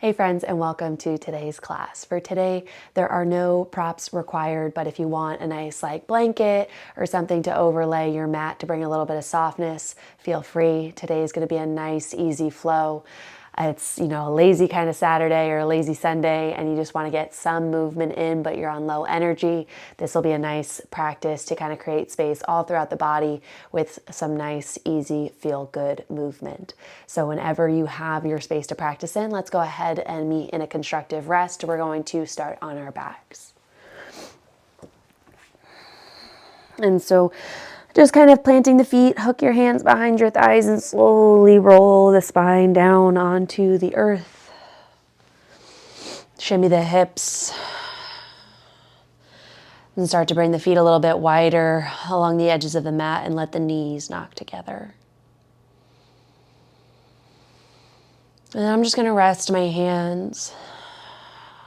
Hey friends, and welcome to today's class. For today, there are no props required, but if you want a nice blanket or something to overlay your mat to bring a little bit of softness, feel free. Today is going to be a nice, easy flow. It's, a lazy kind of Saturday or a lazy Sunday, and you just want to get some movement in, but you're on low energy. This will be a nice practice to kind of create space all throughout the body with some nice, easy, feel-good movement. So whenever you have your space to practice in, let's go ahead and meet in a constructive rest. We're going to start on our backs. And so just kind of planting the feet, hook your hands behind your thighs and slowly roll the spine down onto the earth. Shimmy the hips. And start to bring the feet a little bit wider along the edges of the mat and let the knees knock together. And I'm just going to rest my hands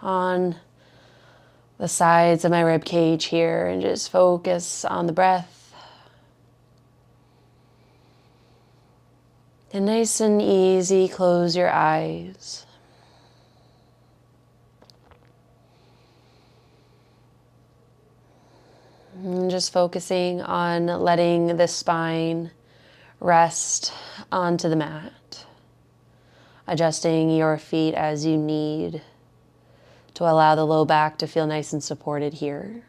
on the sides of my rib cage here and just focus on the breath. And nice and easy, close your eyes. And just focusing on letting the spine rest onto the mat. Adjusting your feet as you need to allow the low back to feel nice and supported here.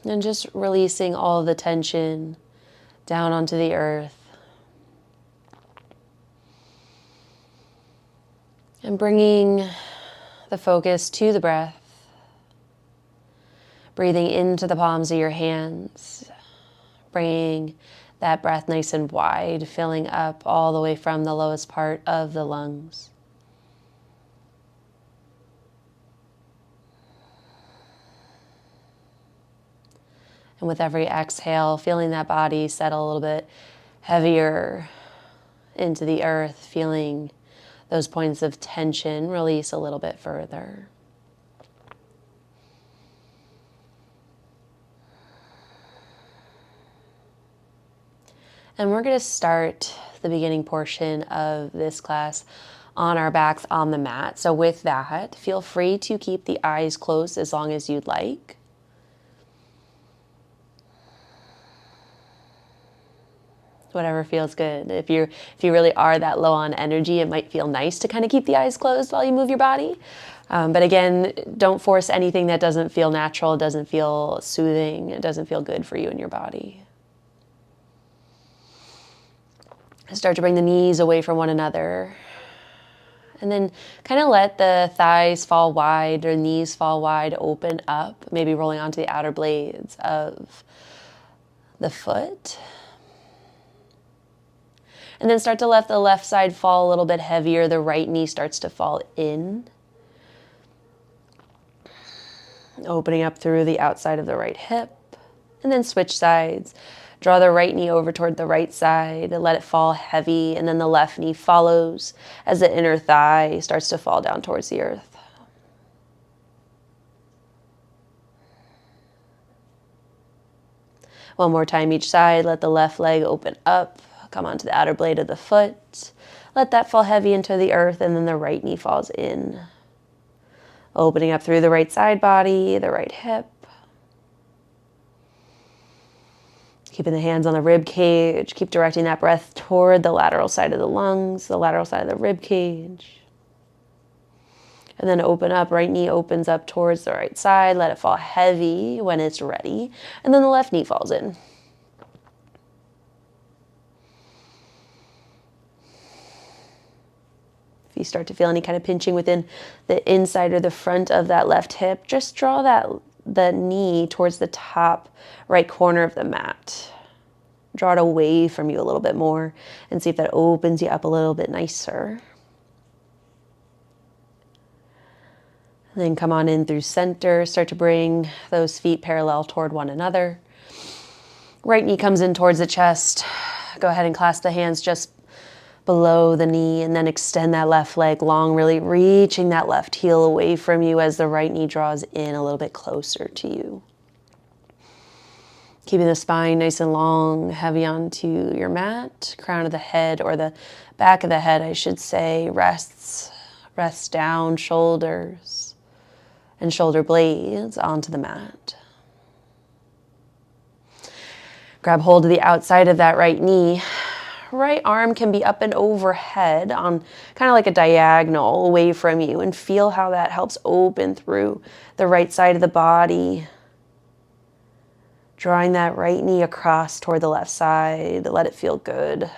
And just releasing all of the tension down onto the earth. And bringing the focus to the breath. Breathing into the palms of your hands. Bringing that breath nice and wide, filling up all the way from the lowest part of the lungs. And with every exhale, feeling that body settle a little bit heavier into the earth, feeling those points of tension release a little bit further. And we're going to start the beginning portion of this class on our backs on the mat. So with that, feel free to keep the eyes closed as long as you'd like. Whatever feels good. If you really are that low on energy, it might feel nice to kind of keep the eyes closed while you move your body. But again, don't force anything that doesn't feel natural, doesn't feel soothing, it doesn't feel good for you and your body. Start to bring the knees away from one another. And then kind of let the thighs fall wide or knees fall wide, open up, maybe rolling onto the outer blades of the foot. And then start to let the left side fall a little bit heavier. The right knee starts to fall in. Opening up through the outside of the right hip. And then switch sides. Draw the right knee over toward the right side. Let it fall heavy. And then the left knee follows as the inner thigh starts to fall down towards the earth. One more time each side. Let the left leg open up. Come onto the outer blade of the foot. Let that fall heavy into the earth, and then the right knee falls in. Opening up through the right side body, the right hip. Keeping the hands on the rib cage. Keep directing that breath toward the lateral side of the lungs, the lateral side of the rib cage. And then open up, right knee opens up towards the right side. Let it fall heavy when it's ready. And then the left knee falls in. If you start to feel any kind of pinching within the inside or the front of that left hip, just draw the knee towards the top right corner of the mat. Draw it away from you a little bit more and see if that opens you up a little bit nicer. And then come on in through center. Start to bring those feet parallel toward one another. Right knee comes in towards the chest. Go ahead and clasp the hands just below the knee and then extend that left leg long, really reaching that left heel away from you as the right knee draws in a little bit closer to you. Keeping the spine nice and long, heavy onto your mat. Crown of the head, or the back of the head, I should say, rests down, shoulders and shoulder blades onto the mat. Grab hold of the outside of that right knee. Right arm can be up and overhead on kind of like a diagonal away from you, and feel how that helps open through the right side of the body. Drawing that right knee across toward the left side. Let it feel good.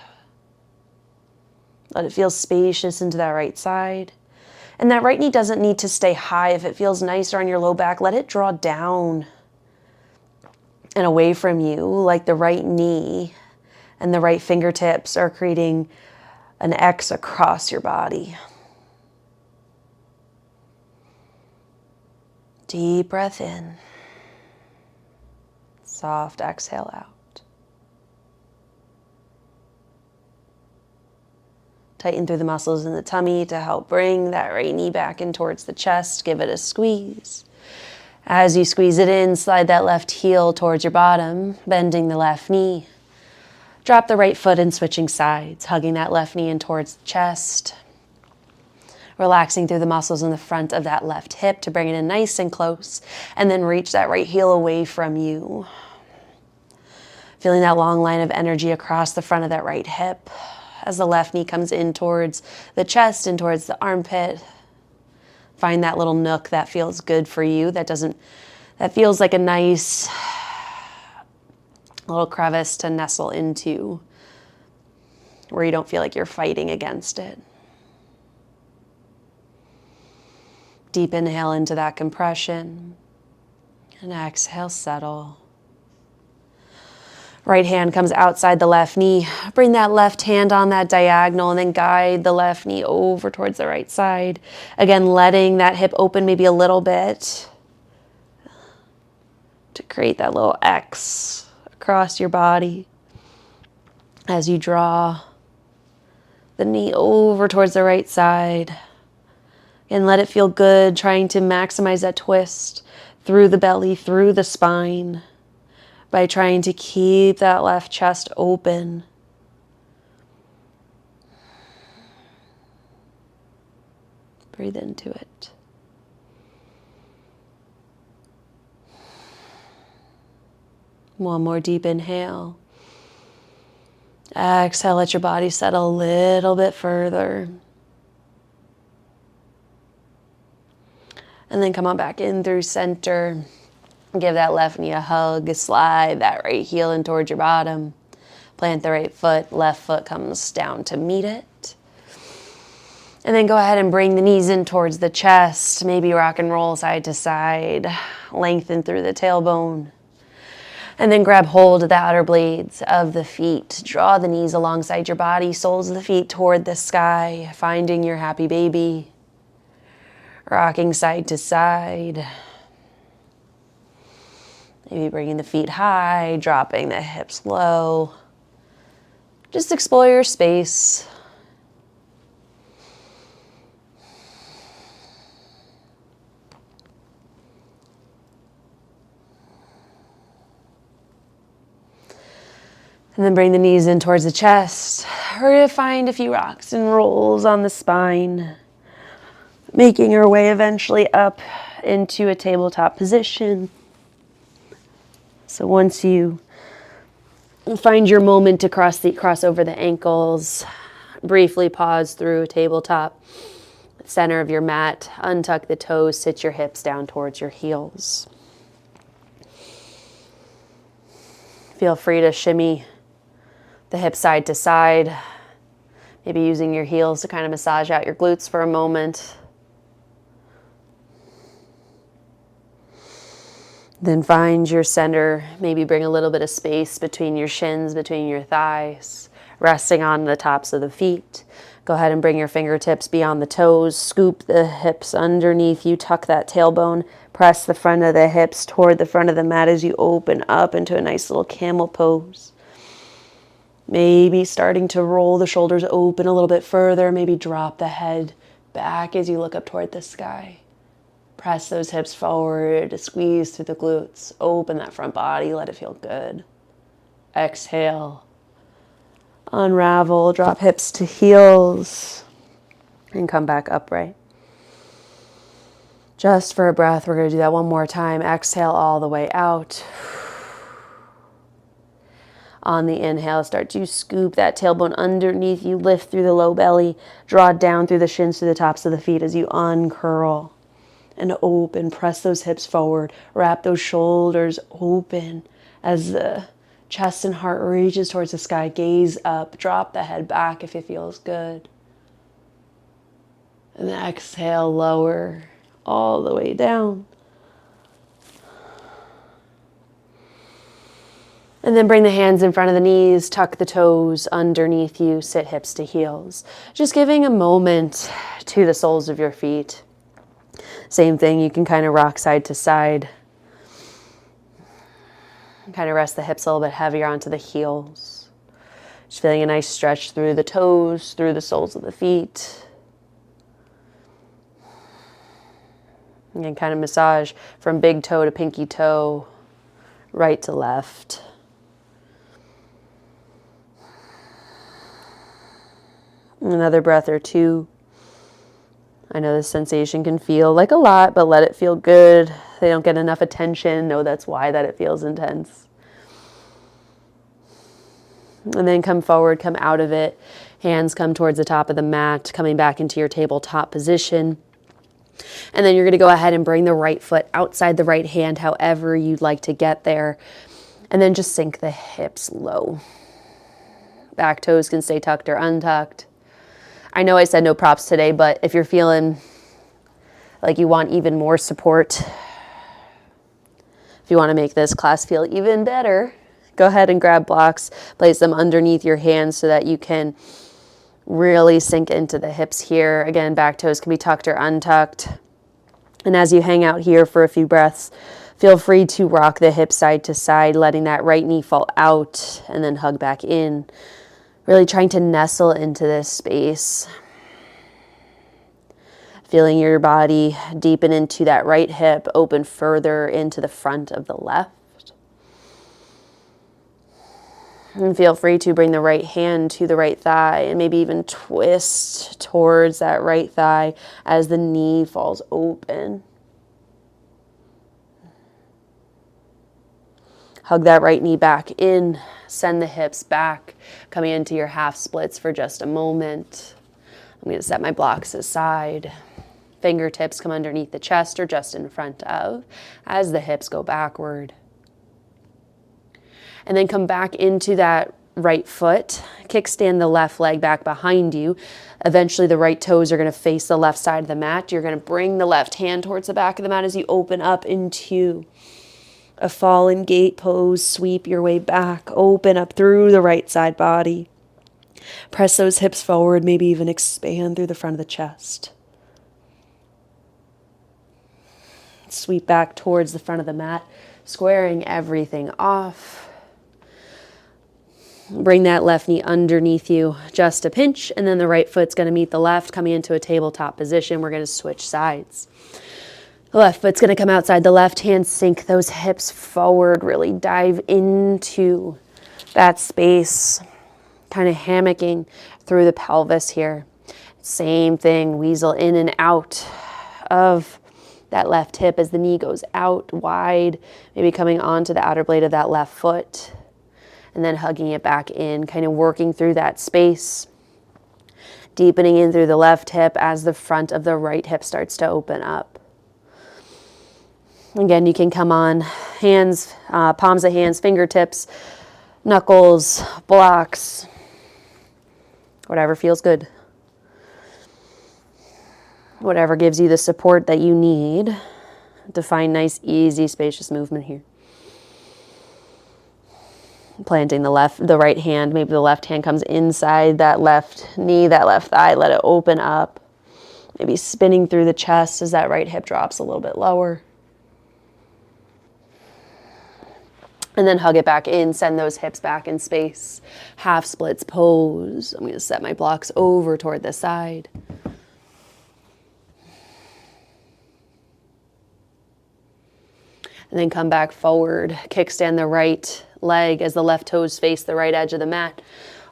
Let it feel spacious into that right side. And that right knee doesn't need to stay high. If it feels nicer on your low back, let it draw down and away from you, like the right knee and the right fingertips are creating an X across your body. Deep breath in. Soft exhale out. Tighten through the muscles in the tummy to help bring that right knee back in towards the chest. Give it a squeeze. As you squeeze it in, slide that left heel towards your bottom, bending the left knee. Drop the right foot and switching sides, hugging that left knee in towards the chest. Relaxing through the muscles in the front of that left hip to bring it in nice and close, and then reach that right heel away from you. Feeling that long line of energy across the front of that right hip as the left knee comes in towards the chest and towards the armpit. Find that little nook that feels good for you, that feels like a nice little crevice to nestle into, where you don't feel like you're fighting against it. Deep inhale into that compression, and exhale, settle. Right hand comes outside the left knee. Bring that left hand on that diagonal and then guide the left knee over towards the right side. Again, letting that hip open maybe a little bit to create that little X across your body as you draw the knee over towards the right side. And let it feel good, trying to maximize that twist through the belly, through the spine, by trying to keep that left chest open. Breathe into it. One more deep inhale. Exhale, let your body settle a little bit further. And then come on back in through center. Give that left knee a hug. Slide that right heel in towards your bottom. Plant the right foot. Left foot comes down to meet it. And then go ahead and bring the knees in towards the chest. Maybe rock and roll side to side. Lengthen through the tailbone. And then grab hold of the outer blades of the feet. Draw the knees alongside your body. Soles of the feet toward the sky. Finding your happy baby. Rocking side to side. Maybe bringing the feet high, dropping the hips low. Just explore your space. And then bring the knees in towards the chest. Or find a few rocks and rolls on the spine. Making your way eventually up into a tabletop position. So once you find your moment to cross over the ankles, briefly pause through tabletop, center of your mat, untuck the toes, sit your hips down towards your heels. Feel free to shimmy the hips side to side, maybe using your heels to kind of massage out your glutes for a moment. Then find your center, maybe bring a little bit of space between your shins, between your thighs, resting on the tops of the feet. Go ahead and bring your fingertips beyond the toes, scoop the hips underneath you, tuck that tailbone, press the front of the hips toward the front of the mat as you open up into a nice little camel pose. Maybe starting to roll the shoulders open a little bit further, maybe drop the head back as you look up toward the sky. Press those hips forward, squeeze through the glutes, open that front body, let it feel good. Exhale, unravel, drop hips to heels, and come back upright. Just for a breath, we're going to do that one more time. Exhale all the way out. On the inhale, start to scoop that tailbone underneath you, lift through the low belly, draw down through the shins to the tops of the feet as you uncurl and open. Press those hips forward, wrap those shoulders open as the chest and heart reaches towards the sky. Gaze up, drop the head back if it feels good. And then exhale, lower all the way down. And then bring the hands in front of the knees, tuck the toes underneath you, sit hips to heels. Just giving a moment to the soles of your feet. Same thing, you can kind of rock side to side. Kind of rest the hips a little bit heavier onto the heels. Just feeling a nice stretch through the toes, through the soles of the feet. And kind of massage from big toe to pinky toe, right to left. Another breath or two. I know this sensation can feel like a lot, but let it feel good. They don't get enough attention. Know that's why that it feels intense. And then come forward, come out of it. Hands come towards the top of the mat, coming back into your tabletop position. And then you're going to go ahead and bring the right foot outside the right hand, however you'd like to get there. And then just sink the hips low. Back toes can stay tucked or untucked. I know I said no props today, but if you're feeling like you want even more support, if you want to make this class feel even better, go ahead and grab blocks, place them underneath your hands so that you can really sink into the hips here. Again, back toes can be tucked or untucked. And as you hang out here for a few breaths, feel free to rock the hips side to side, letting that right knee fall out and then hug back in. Really trying to nestle into this space. Feeling your body deepen into that right hip, open further into the front of the left. And feel free to bring the right hand to the right thigh and maybe even twist towards that right thigh as the knee falls open. Hug that right knee back in, send the hips back, coming into your half splits for just a moment. I'm going to set my blocks aside. Fingertips come underneath the chest or just in front of as the hips go backward. And then come back into that right foot. Kickstand the left leg back behind you. Eventually the right toes are going to face the left side of the mat. You're going to bring the left hand towards the back of the mat as you open up into a fallen gate pose. Sweep your way back, open up through the right side body. Press those hips forward, maybe even expand through the front of the chest. Sweep back towards the front of the mat, squaring everything off. Bring that left knee underneath you, just a pinch, and then the right foot's going to meet the left, coming into a tabletop position. We're going to switch sides. The left foot's going to come outside the left hand, sink those hips forward, really dive into that space, kind of hammocking through the pelvis here. Same thing, weasel in and out of that left hip as the knee goes out wide, maybe coming onto the outer blade of that left foot, and then hugging it back in, kind of working through that space, deepening in through the left hip as the front of the right hip starts to open up. Again, you can come on hands, palms of hands, fingertips, knuckles, blocks, whatever feels good. Whatever gives you the support that you need to find nice, easy, spacious movement here. Planting the right hand, maybe the left hand comes inside that left knee, that left thigh, let it open up. Maybe spinning through the chest as that right hip drops a little bit lower. And then hug it back in, send those hips back in space. Half splits pose. I'm going to set my blocks over toward the side. And then come back forward. Kickstand the right leg as the left toes face the right edge of the mat.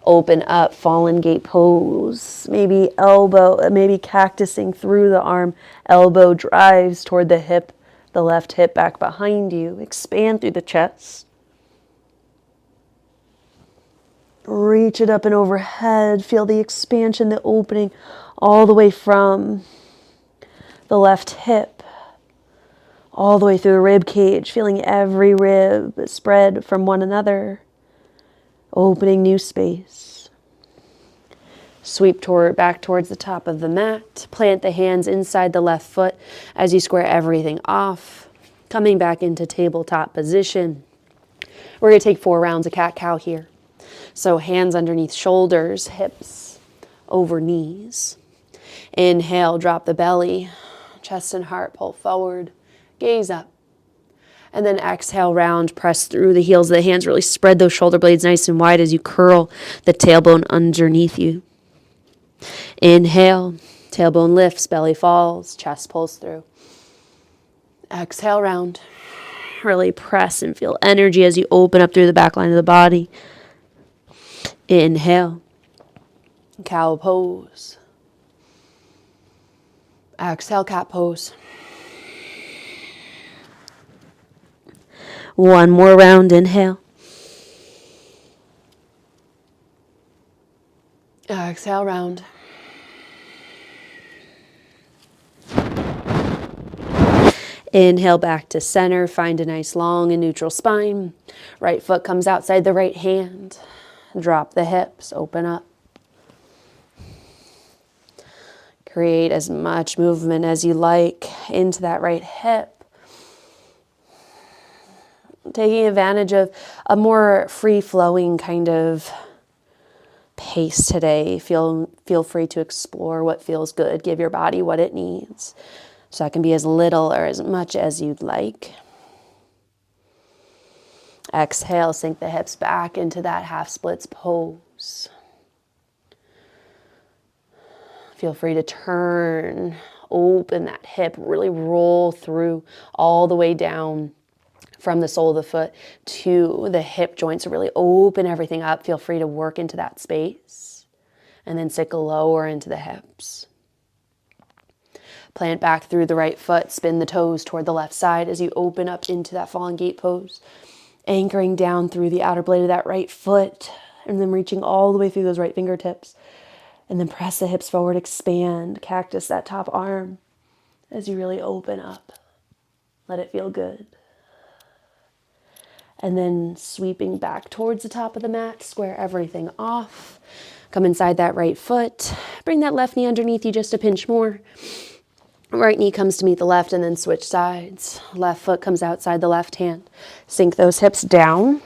Open up, fallen gate pose. Maybe cactusing through the arm. Elbow drives toward the hip, the left hip back behind you. Expand through the chest. Reach it up and overhead. Feel the expansion, the opening all the way from the left hip, all the way through the rib cage, feeling every rib spread from one another, opening new space. Sweep back towards the top of the mat. Plant the hands inside the left foot as you square everything off. Coming back into tabletop position. We're going to take 4 rounds of cat-cow here. So hands underneath shoulders, hips over knees. Inhale, drop the belly. Chest and heart pull forward. Gaze up. And then exhale, round, press through the heels of the hands. Really spread those shoulder blades nice and wide as you curl the tailbone underneath you. Inhale, tailbone lifts, belly falls, chest pulls through. Exhale, round. Really press and feel energy as you open up through the back line of the body. Inhale, cow pose. Exhale, cat pose. One more round, inhale. Exhale, round. Inhale back to center. Find a nice long and neutral spine. Right foot comes outside the right hand. Drop the hips, open up. Create as much movement as you like into that right hip. Taking advantage of a more free-flowing kind of pace today. Feel free to explore what feels good. Give your body what it needs. So that can be as little or as much as you'd like. Exhale, sink the hips back into that half splits pose. Feel free to turn, open that hip, really roll through all the way down from the sole of the foot to the hip joints. So really open everything up. Feel free to work into that space and then sink lower into the hips. Plant back through the right foot, spin the toes toward the left side as you open up into that fallen gate pose. Anchoring down through the outer blade of that right foot and then reaching all the way through those right fingertips. And then press the hips forward, expand, cactus that top arm as you really open up. Let it feel good. And then sweeping back towards the top of the mat, square everything off. Come inside that right foot. Bring that left knee underneath you just a pinch more. Right knee comes to meet the left and then switch sides. Left foot comes outside the left hand. Sink those hips down.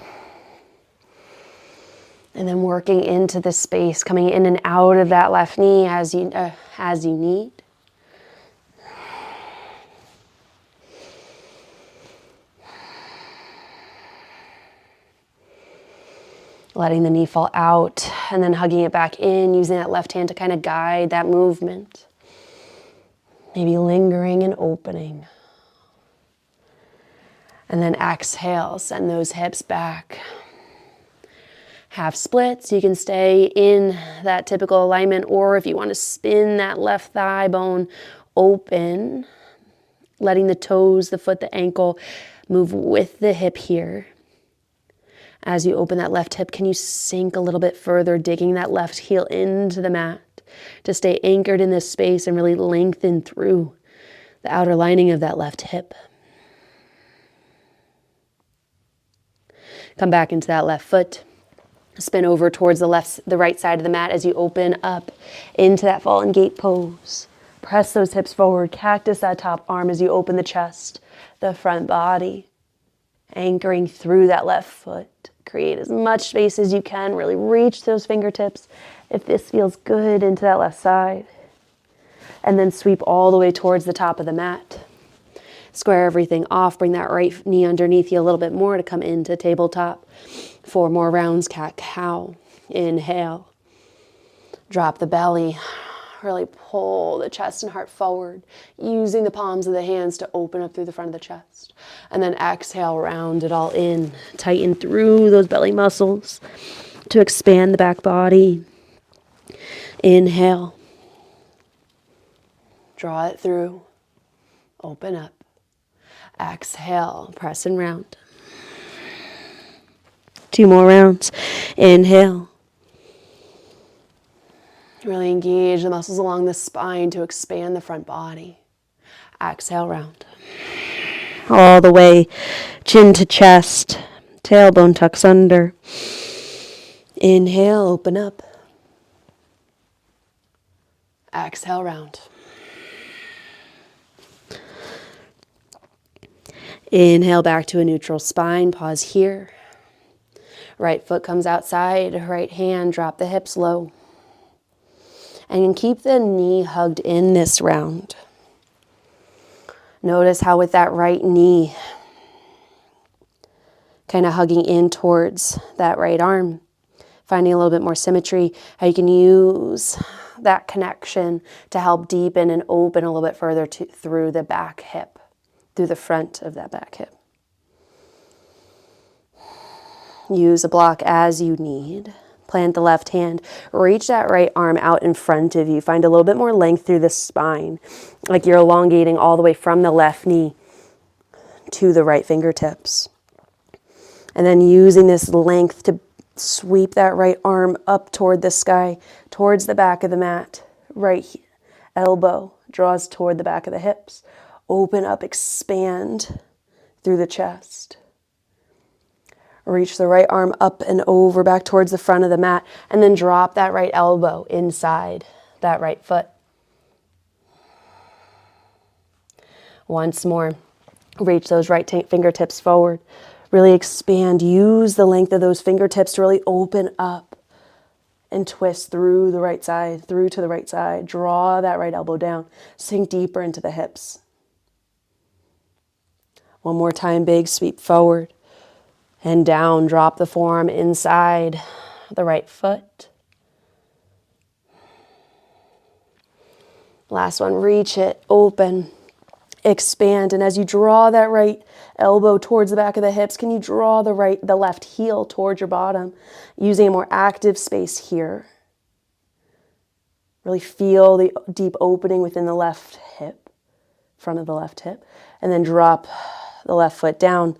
And then working into the space, coming in and out of that left knee as you need. Letting the knee fall out and then hugging it back in, using that left hand to kind of guide that movement. Maybe lingering and opening. And then exhale, send those hips back. Half splits, you can stay in that typical alignment, or if you want to spin that left thigh bone open, letting the toes, the foot, the ankle move with the hip here. As you open that left hip, can you sink a little bit further, digging that left heel into the mat to stay anchored in this space and really lengthen through the outer lining of that left hip. Come back into that left foot. Spin over towards the right side of the mat as you open up into that fallen gate pose. Press those hips forward, cactus that top arm as you open the chest, the front body, anchoring through that left foot. Create as much space as you can. Really reach those fingertips if this feels good into that left side. And then sweep all the way towards the top of the mat. Square everything off. Bring that right knee underneath you a little bit more to come into tabletop. 4 more rounds, cat-cow. Inhale. Drop the belly. Really pull the chest and heart forward, using the palms of the hands to open up through the front of the chest. And then exhale, round it all in. Tighten through those belly muscles to expand the back body. Inhale. Draw it through. Open up. Exhale, press and round. 2 more rounds. Inhale. Really engage the muscles along the spine to expand the front body. Exhale, round. All the way, chin to chest, tailbone tucks under. Inhale, open up. Exhale, round. Inhale back to a neutral spine. Pause here. Right foot comes outside. Right hand, drop the hips low. And keep the knee hugged in this round. Notice how with that right knee kind of hugging in towards that right arm, finding a little bit more symmetry, how you can use that connection to help deepen and open a little bit further through the back hip, through the front of that back hip. Use a block as you need. Plant the left hand. Reach that right arm out in front of you. Find a little bit more length through the spine, like you're elongating all the way from the left knee to the right fingertips. And then using this length to sweep that right arm up toward the sky, towards the back of the mat. Right elbow draws toward the back of the hips. Open up, expand through the chest. Reach the right arm up and over back towards the front of the mat, and then drop that right elbow inside that right foot. Once more, reach those right fingertips forward. Really expand. Use the length of those fingertips to really open up and twist through the right side, through to the right side. Draw that right elbow down. Sink deeper into the hips. One more time, big sweep forward. And down, drop the forearm inside the right foot. Last one, reach it, open, expand. And as you draw that right elbow towards the back of the hips, can you draw the left heel towards your bottom, using a more active space here. Really feel the deep opening within the left hip, front of the left hip. And then drop the left foot down.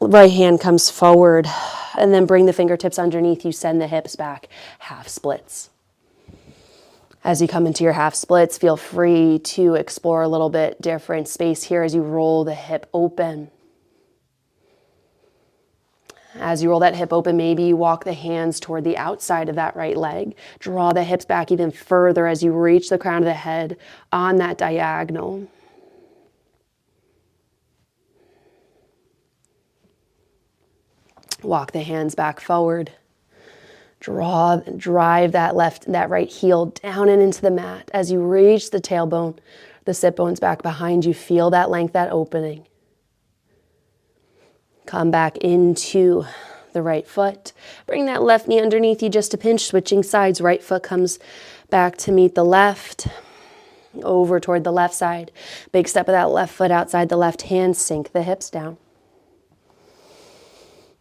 Right hand comes forward, and then bring the fingertips underneath you. Send the hips back, half splits. As you come into your half splits, feel free to explore a little bit different space here as you roll the hip open. As you roll that hip open, maybe you walk the hands toward the outside of that right leg. Draw the hips back even further as you reach the crown of the head on that diagonal. Walk the hands back forward. Drive that right heel down and into the mat. As you reach the tailbone, the sit bones back behind you. Feel that length, that opening. Come back into the right foot. Bring that left knee underneath you just a pinch. Switching sides. Right foot comes back to meet the left. Over toward the left side. Big step of that left foot outside the left hand. Sink the hips down.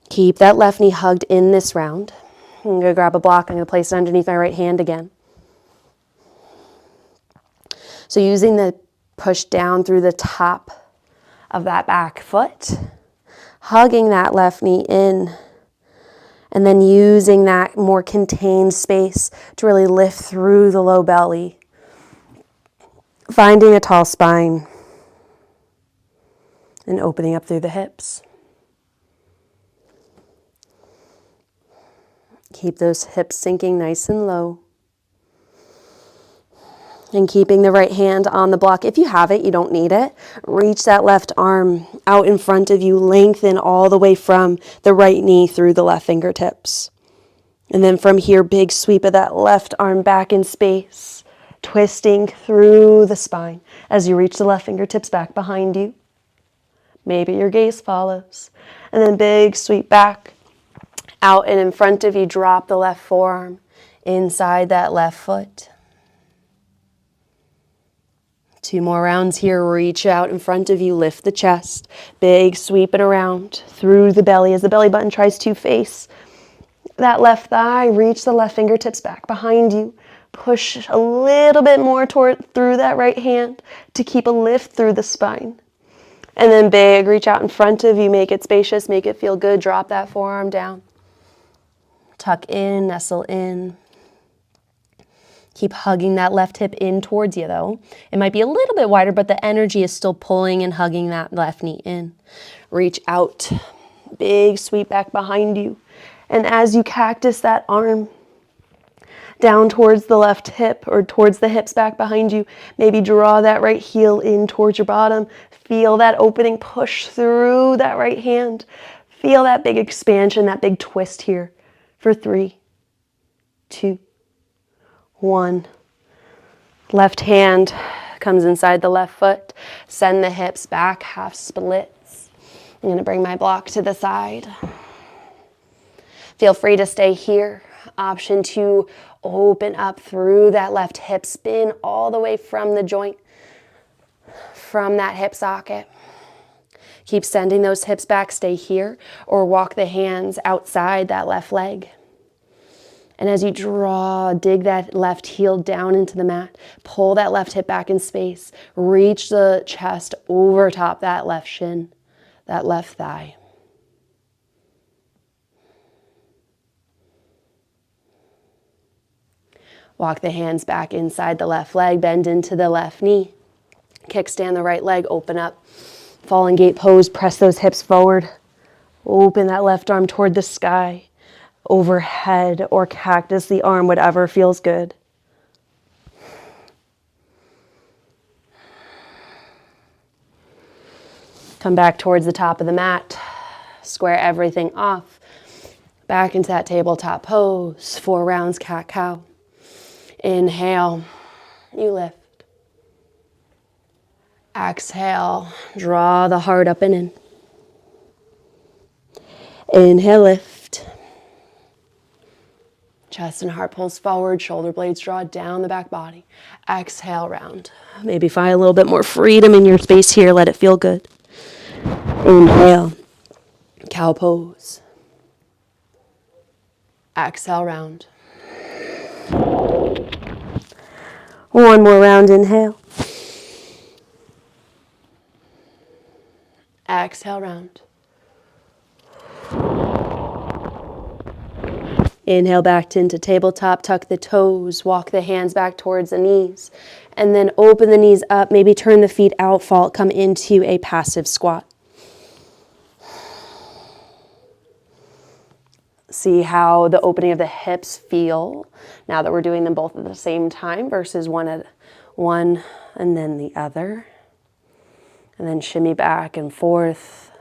Keep that left knee hugged in this round. I'm going to grab a block. I'm going to place it underneath my right hand again. So using the push down through the top of that back foot, hugging that left knee in, and then using that more contained space to really lift through the low belly. Finding a tall spine and opening up through the hips. Keep those hips sinking nice and low. And keeping the right hand on the block. If you have it, you don't need it. Reach that left arm out in front of you. Lengthen all the way from the right knee through the left fingertips. And then from here, big sweep of that left arm back in space. Twisting through the spine as you reach the left fingertips back behind you. Maybe your gaze follows. And then big sweep back. Out and in front of you, drop the left forearm inside that left foot. 2 more rounds here. Reach out in front of you, lift the chest. Big sweep it around through the belly as the belly button tries to face that left thigh. Reach the left fingertips back behind you. Push a little bit more through that right hand to keep a lift through the spine. And then big, reach out in front of you, make it spacious, make it feel good. Drop that forearm down. Tuck in, nestle in. Keep hugging that left hip in towards you though. It might be a little bit wider, but the energy is still pulling and hugging that left knee in. Reach out, big sweep back behind you. And as you cactus that arm down towards the left hip or towards the hips back behind you, maybe draw that right heel in towards your bottom. Feel that opening, push through that right hand. Feel that big expansion, that big twist here for 3, 2, 1. Left hand comes inside the left foot. Send the hips back, half splits. I'm going to bring my block to the side. Feel free to stay here. Option to open up through that left hip, spin all the way from the joint, from that hip socket. Keep sending those hips back, stay here, or walk the hands outside that left leg. And as you draw, dig that left heel down into the mat, pull that left hip back in space, reach the chest over top that left shin, that left thigh. Walk the hands back inside the left leg, bend into the left knee. Kickstand the right leg, open up. Fallen gate pose, press those hips forward. Open that left arm toward the sky, overhead, or cactus the arm, whatever feels good. Come back towards the top of the mat. Square everything off. Back into that tabletop pose. 4 rounds, cat-cow. Inhale, you lift. Exhale, draw the heart up and in. Inhale, lift. Chest and heart pulls forward, shoulder blades draw down the back body. Exhale, round. Maybe find a little bit more freedom in your space here, let it feel good. Inhale, cow pose. Exhale, round. 1 more round, inhale. Exhale, round. Inhale back into tabletop, tuck the toes, walk the hands back towards the knees, and then open the knees up, maybe turn the feet out, come into a passive squat. See how the opening of the hips feel now that we're doing them both at the same time versus one and then the other. And then shimmy back and forth.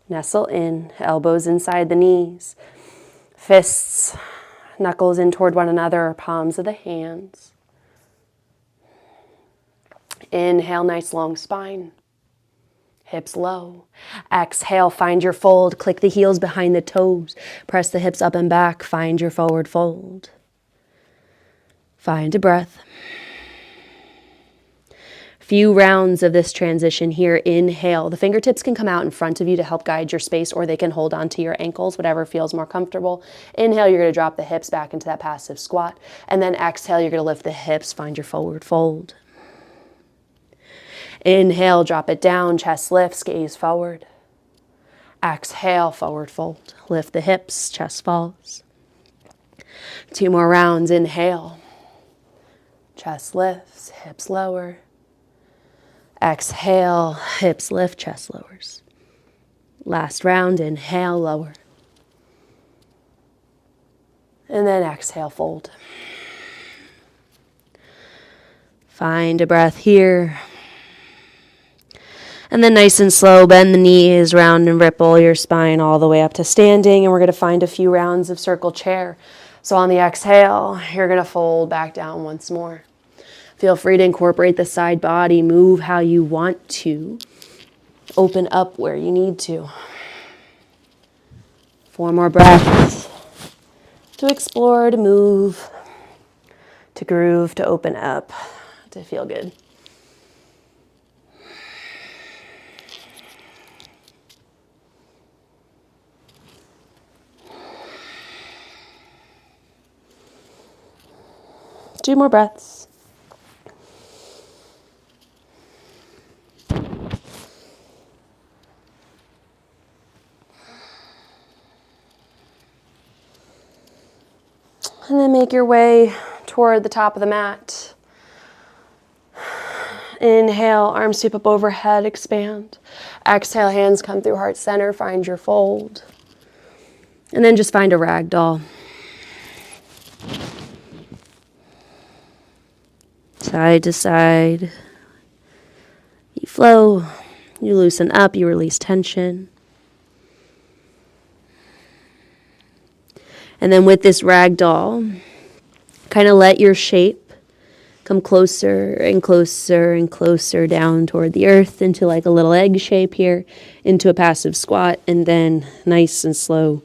Nestle in, elbows inside the knees. Fists, knuckles in toward one another, palms of the hands. Inhale, nice long spine. Hips low. Exhale, find your fold. Click the heels behind the toes. Press the hips up and back. Find your forward fold. Find a breath. Few rounds of this transition here. Inhale. The fingertips can come out in front of you to help guide your space, or they can hold onto your ankles, whatever feels more comfortable. Inhale, you're going to drop the hips back into that passive squat. And then exhale, you're going to lift the hips, find your forward fold. Inhale, drop it down, chest lifts, gaze forward. Exhale, forward fold. Lift the hips, chest falls. 2 more rounds. Inhale. Chest lifts, hips lower. Exhale, hips lift, chest lowers. Last round, inhale, lower. And then exhale, fold. Find a breath here. And then nice and slow, bend the knees, round and ripple your spine all the way up to standing. And we're going to find a few rounds of circle chair. So on the exhale, you're going to fold back down once more. Feel free to incorporate the side body, move how you want to, open up where you need to. 4 more breaths to explore, to move, to groove, to open up, to feel good. 2 more breaths. And then make your way toward the top of the mat. Inhale, arms sweep up overhead, expand. Exhale, hands come through heart center, find your fold. And then just find a ragdoll. Side to side. You flow, you loosen up, you release tension. And then with this ragdoll, kind of let your shape come closer and closer and closer down toward the earth into like a little egg shape here, into a passive squat, and then nice and slow,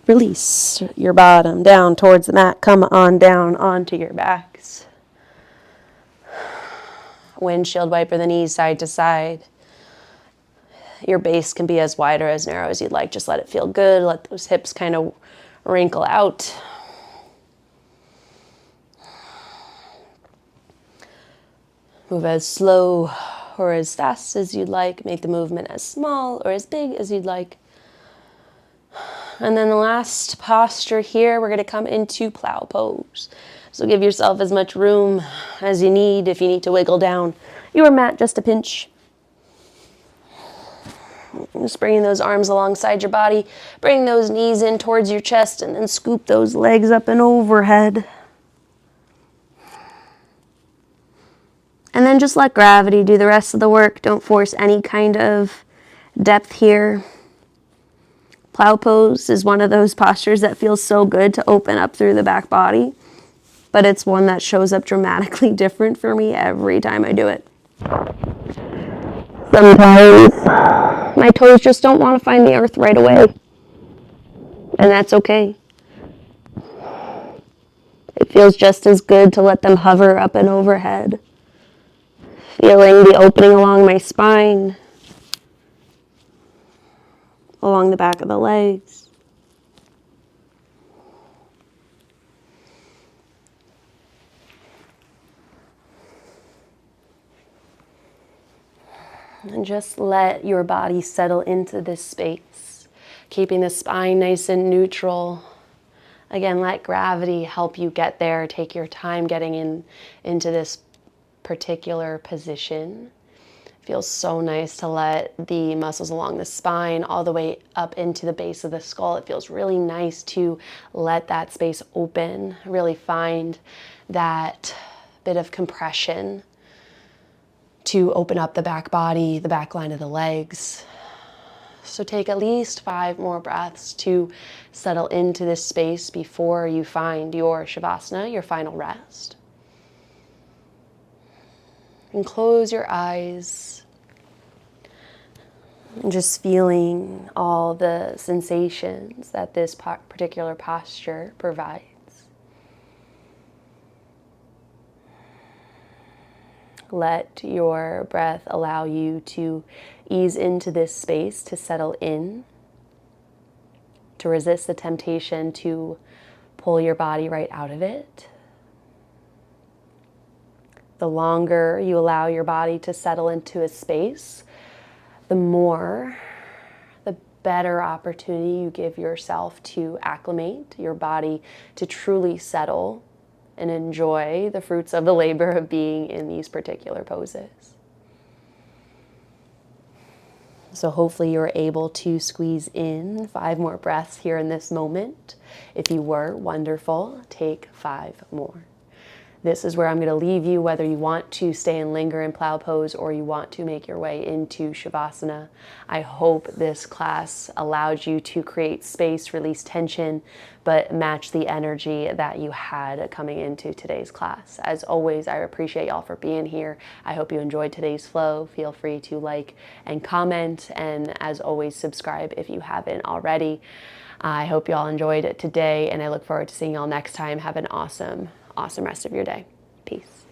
release your bottom down towards the mat. Come on down onto your backs. Windshield wiper the knees side to side. Your base can be as wide or as narrow as you'd like. Just let it feel good. Let those hips kind of wrinkle out. Move as slow or as fast as you'd like. Make the movement as small or as big as you'd like. And then the last posture here, we're going to come into plow pose. So give yourself as much room as you need. If you need to wiggle down your mat just a pinch. Just bringing those arms alongside your body. Bring those knees in towards your chest and then scoop those legs up and overhead. And then just let gravity do the rest of the work. Don't force any kind of depth here. Plow pose is one of those postures that feels so good to open up through the back body, but it's one that shows up dramatically different for me every time I do it. Sometimes my toes just don't want to find the earth right away, and that's okay. It feels just as good to let them hover up and overhead, feeling the opening along my spine, along the back of the legs. And just let your body settle into this space, keeping the spine nice and neutral. Again, let gravity help you get there. Take your time getting into this particular position. It feels so nice to let the muscles along the spine all the way up into the base of the skull. It feels really nice to let that space open, really find that bit of compression to open up the back body, the back line of the legs. So take at least 5 more breaths to settle into this space before you find your Shavasana, your final rest. And close your eyes. And just feeling all the sensations that this particular posture provides. Let your breath allow you to ease into this space, to settle in, to resist the temptation to pull your body right out of it. The longer you allow your body to settle into a space, the better opportunity you give yourself to acclimate your body, to truly settle and enjoy the fruits of the labor of being in these particular poses. So hopefully you're able to squeeze in 5 more breaths here in this moment. If you were, wonderful. Take 5 more. This is where I'm going to leave you, whether you want to stay and linger in plow pose or you want to make your way into Shavasana. I hope this class allowed you to create space, release tension, but match the energy that you had coming into today's class. As always, I appreciate y'all for being here. I hope you enjoyed today's flow. Feel free to like and comment, and as always, subscribe if you haven't already. I hope y'all enjoyed it today, and I look forward to seeing y'all next time. Have an awesome rest of your day. Peace.